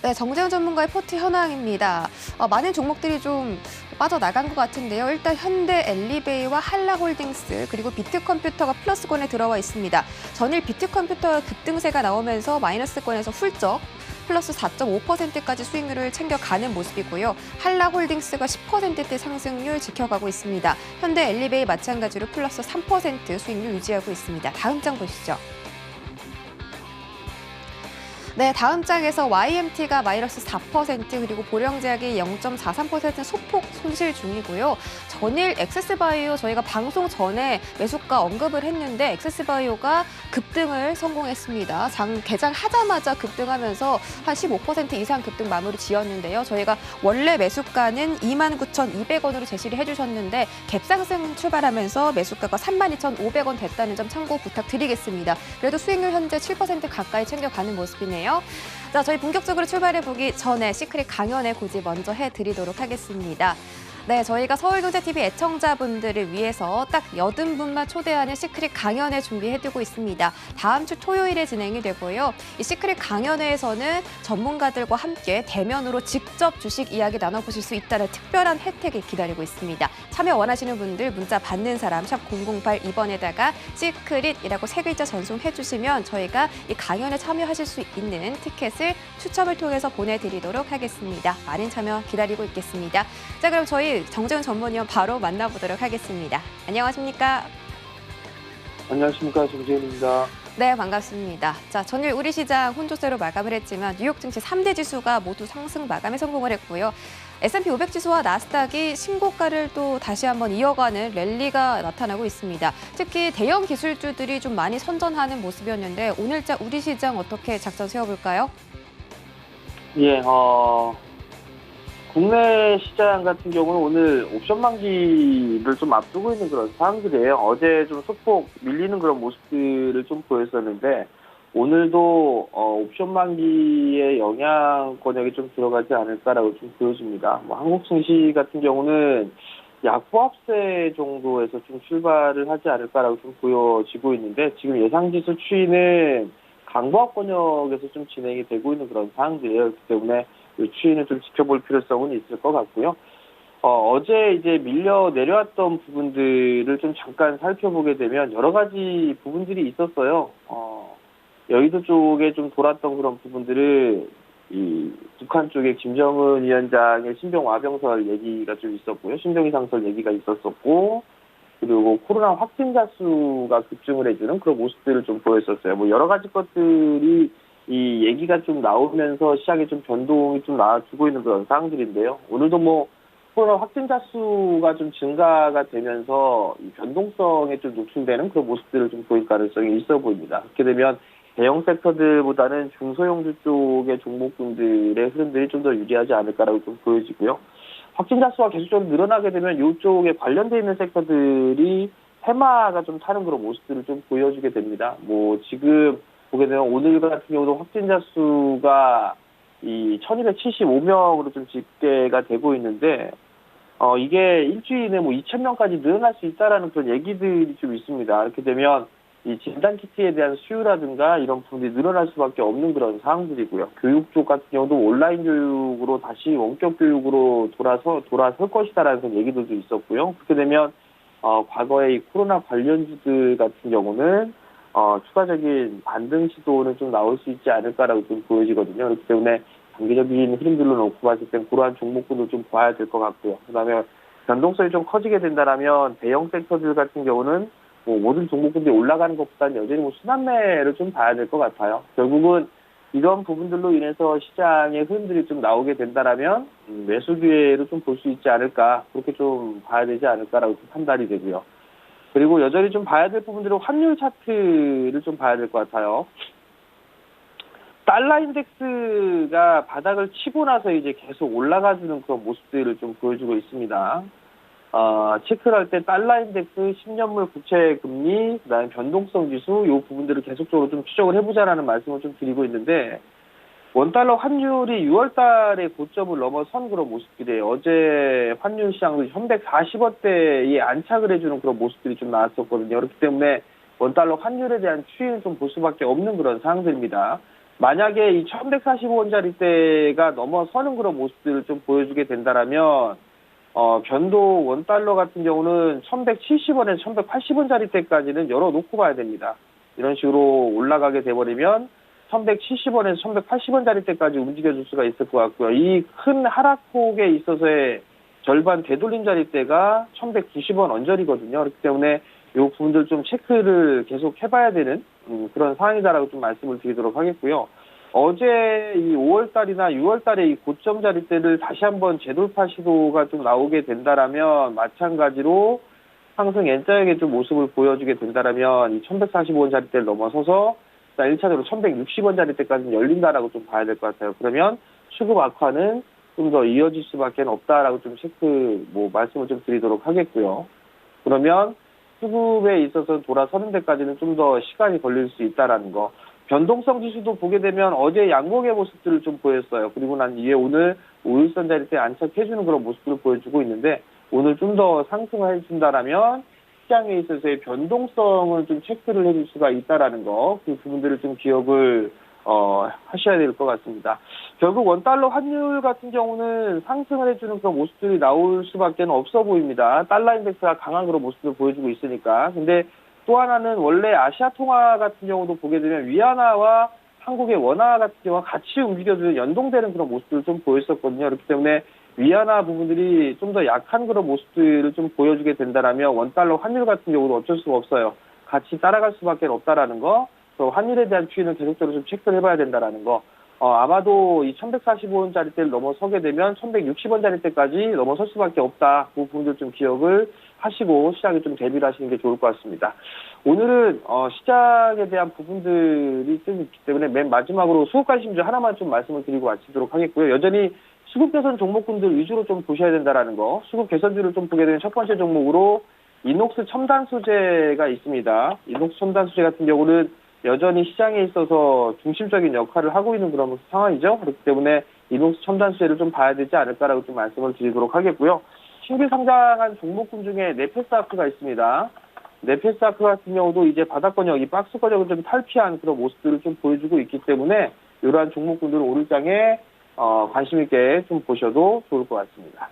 네, 정재훈 전문가의 포트 현황입니다. 많은 종목들이 좀 빠져나간 것 같은데요. 일단 현대 엘리베이와 한라홀딩스 그리고 비트컴퓨터가 플러스권에 들어와 있습니다. 전일 비트컴퓨터가 급등세가 나오면서 마이너스권에서 훌쩍 플러스 4.5%까지 수익률을 챙겨가는 모습이고요. 한라홀딩스가 10%대 상승률 지켜가고 있습니다. 현대 엘리베이 마찬가지로 플러스 3% 수익률 유지하고 있습니다. 다음 장 보시죠. 네, 다음 장에서 YMT가 마이너스 4% 그리고 보령제약이 0.43% 소폭 손실 중이고요. 전일 엑세스바이오 저희가 방송 전에 매수가 언급을 했는데 엑세스바이오가 급등을 성공했습니다. 개장하자마자 급등하면서 한 15% 이상 급등 마무리 지었는데요. 저희가 원래 매수가는 29,200원으로 제시를 해주셨는데 갭상승 출발하면서 매수가가 32,500원 됐다는 점 참고 부탁드리겠습니다. 그래도 수익률 현재 7% 가까이 챙겨가는 모습이네요. 자, 저희 본격적으로 출발해보기 전에 시크릿 강연의 고지 먼저 해드리도록 하겠습니다. 네, 저희가 서울경제TV 애청자분들을 위해서 딱 80분만 초대하는 시크릿 강연회 준비해두고 있습니다. 다음 주 토요일에 진행이 되고요. 이 시크릿 강연회에서는 전문가들과 함께 대면으로 직접 주식 이야기 나눠보실 수 있다는 특별한 혜택이 기다리고 있습니다. 참여 원하시는 분들 문자 받는 사람 샵 008 시크릿이라고 3글자 전송해주시면 저희가 이 강연에 참여하실 수 있는 티켓을 추첨을 통해서 보내드리도록 하겠습니다. 많은 참여 기다리고 있겠습니다. 자, 그럼 저희 정재훈 전문위원 바로 만나보도록 하겠습니다. 안녕하십니까? 안녕하십니까, 정재훈입니다. 네, 반갑습니다. 자, 전일 우리 시장 혼조세로 마감을 했지만 뉴욕 증시 3대 지수가 모두 상승 마감에 성공을 했고요. S&P 500 지수와 나스닥이 신고가를 또 다시 한번 이어가는 랠리가 나타나고 있습니다. 특히 대형 기술주들이 좀 많이 선전하는 모습이었는데 오늘자 우리 시장 어떻게 작전 세워볼까요? 예, 국내 시장 같은 경우는 오늘 옵션 만기를 좀 앞두고 있는 그런 상황들이에요. 어제 좀 소폭 밀리는 그런 모습들을 좀 보였었는데 오늘도 옵션 만기의 영향권역이 좀 들어가지 않을까라고 좀 보여집니다. 한국 증시 같은 경우는 약보합세 정도에서 좀 출발을 하지 않을까라고 좀 보여지고 있는데 지금 예상지수 추이는 강보합권역에서 좀 진행이 되고 있는 그런 상황들이에요. 그렇기 때문에 이 추이는 좀 지켜볼 필요성은 있을 것 같고요. 어제 이제 밀려 내려왔던 부분들을 좀 잠깐 살펴보게 되면 여러 가지 부분들이 있었어요. 여의도 쪽에 좀 돌았던 그런 부분들을 이 북한 쪽에 김정은 위원장의 신병 와병설 얘기가 좀 있었고요. 신병위상설 얘기가 있었었고, 그리고 코로나 확진자 수가 급증을 해주는 그런 모습들을 좀 보였었어요. 여러 가지 것들이 이 얘기가 좀 나오면서 시장에 좀 변동이 좀 나와주고 있는 그런 상황들인데요. 오늘도 코로나 확진자 수가 좀 증가가 되면서 이 변동성에 좀 노출되는 그런 모습들을 좀 보일 가능성이 있어 보입니다. 그렇게 되면 대형 섹터들보다는 중소형주 쪽의 종목군들의 흐름들이 좀 더 유리하지 않을까라고 좀 보여지고요. 확진자 수가 계속적으로 늘어나게 되면 이쪽에 관련되어 있는 섹터들이 테마가 좀 타는 그런 모습들을 좀 보여주게 됩니다. 지금 보게 되면 오늘 같은 경우도 확진자 수가 이 1275명으로 좀 집계가 되고 있는데, 이게 일주일에 2000명까지 늘어날 수 있다라는 그런 얘기들이 좀 있습니다. 이렇게 되면 이 진단키트에 대한 수요라든가 이런 부분들이 늘어날 수밖에 없는 그런 상황들이고요. 교육 쪽 같은 경우도 온라인 교육으로 다시 원격 교육으로 돌아설 것이다라는 그런 얘기들도 있었고요. 그렇게 되면, 과거에 이 코로나 관련주들 같은 경우는 추가적인 반등 시도는 좀 나올 수 있지 않을까라고 좀 보여지거든요. 그렇기 때문에 단기적인 흐름들로 놓고 봤을 땐 그러한 종목군도 좀 봐야 될 것 같고요. 그다음에 변동성이 좀 커지게 된다라면 대형 섹터들 같은 경우는 모든 종목군들이 올라가는 것보다는 여전히 순환매를 좀 봐야 될 것 같아요. 결국은 이런 부분들로 인해서 시장의 흐름들이 좀 나오게 된다라면 매수 기회로 좀 볼 수 있지 않을까, 그렇게 좀 봐야 되지 않을까라고 좀 판단이 되고요. 그리고 여전히 좀 봐야 될 부분들은 환율 차트를 좀 봐야 될 것 같아요. 달러 인덱스가 바닥을 치고 나서 이제 계속 올라가주는 그런 모습들을 좀 보여주고 있습니다. 체크를 할 때 달러 인덱스, 10년물 국채 금리, 그다음에 변동성 지수, 이 부분들을 계속적으로 좀 추적을 해보자라는 말씀을 좀 드리고 있는데, 원달러 환율이 6월 달에 고점을 넘어선 그런 모습들이에요. 어제 환율 시장도 1140원대에 안착을 해주는 그런 모습들이 좀 나왔었거든요. 그렇기 때문에 원달러 환율에 대한 추이는 좀 볼 수밖에 없는 그런 상황들입니다. 만약에 이 1145원짜리대가 넘어서는 그런 모습들을 좀 보여주게 된다라면 변동 원달러 같은 경우는 1170원에서 1180원짜리대까지는 열어놓고 봐야 됩니다. 이런 식으로 올라가게 돼버리면 1170원에서 1180원짜리대까지 움직여줄 수가 있을 것 같고요. 이 큰 하락폭에 있어서의 절반 되돌림짜리대가 1190원 언저리거든요. 그렇기 때문에 이 부분들 좀 체크를 계속 해봐야 되는 그런 상황이다라고 좀 말씀을 드리도록 하겠고요. 어제 이 5월달이나 6월달에 이 고점 자리대를 다시 한번 재돌파 시도가 좀 나오게 된다라면 마찬가지로 상승 N자형의 좀 모습을 보여주게 된다라면 이 1145원 자리대를 넘어서서 1차적으로 1160원 자리대까지는 열린다라고 좀 봐야 될 것 같아요. 그러면 수급 악화는 좀 더 이어질 수밖에 없다라고 좀 체크 말씀을 좀 드리도록 하겠고요. 그러면 수급에 있어서 돌아서는 데까지는 좀 더 시간이 걸릴 수 있다라는 거. 변동성 지수도 보게 되면 어제 양봉의 모습들을 좀 보였어요. 그리고 난 이후에 오늘 5일선 자리대 안착해주는 그런 모습들을 보여주고 있는데 오늘 좀 더 상승을 해준다라면 시장에 있어서의 변동성을 좀 체크를 해줄 수가 있다라는 거. 그 부분들을 좀 기억을 하셔야 될 것 같습니다. 결국 원달러 환율 같은 경우는 상승을 해주는 그런 모습들이 나올 수밖에 없어 보입니다. 달러 인덱스가 강한 그런 모습을 보여주고 있으니까. 근데 또 하나는 원래 아시아 통화 같은 경우도 보게 되면 위안화와 한국의 원화 같은 경우와 같이 움직여주는 연동되는 그런 모습들을 좀 보였었거든요. 그렇기 때문에 위안화 부분들이 좀 더 약한 그런 모습들을 좀 보여주게 된다라면 원달러 환율 같은 경우도 어쩔 수가 없어요. 같이 따라갈 수밖에 없다라는 거. 또 환율에 대한 추이는 계속적으로 좀 체크를 해봐야 된다라는 거. 아마도 이 1145원짜리대를 넘어서게 되면 1160원짜리대까지 넘어설 수밖에 없다. 그 부분들 좀 기억을 하시고 시장에 좀 대비를 하시는 게 좋을 것 같습니다. 오늘은 시장에 대한 부분들이 좀 있기 때문에 맨 마지막으로 수급 관심주 하나만 좀 말씀을 드리고 마치도록 하겠고요. 여전히 수급 개선 종목군들 위주로 좀 보셔야 된다라는 거. 수급 개선주를 좀 보게 되면 첫 번째 종목으로 이녹스 첨단 소재가 있습니다. 이녹스 첨단 소재 같은 경우는 여전히 시장에 있어서 중심적인 역할을 하고 있는 그런 상황이죠. 그렇기 때문에 이녹스 첨단 소재를 좀 봐야 되지 않을까라고 좀 말씀을 드리도록 하겠고요. 신규 상장한 종목군 중에 네페스아크가 있습니다. 네페스아크 같은 경우도 이제 바닥권역, 이 박스권역을 좀 탈피한 그런 모습들을 좀 보여주고 있기 때문에 이러한 종목군들은 오늘장에 관심 있게 좀 보셔도 좋을 것 같습니다.